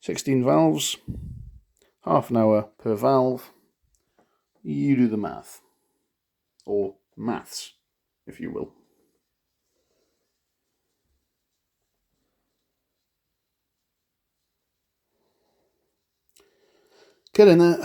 16 valves, half an hour per valve. You do the math, or maths, if you will. Get in there,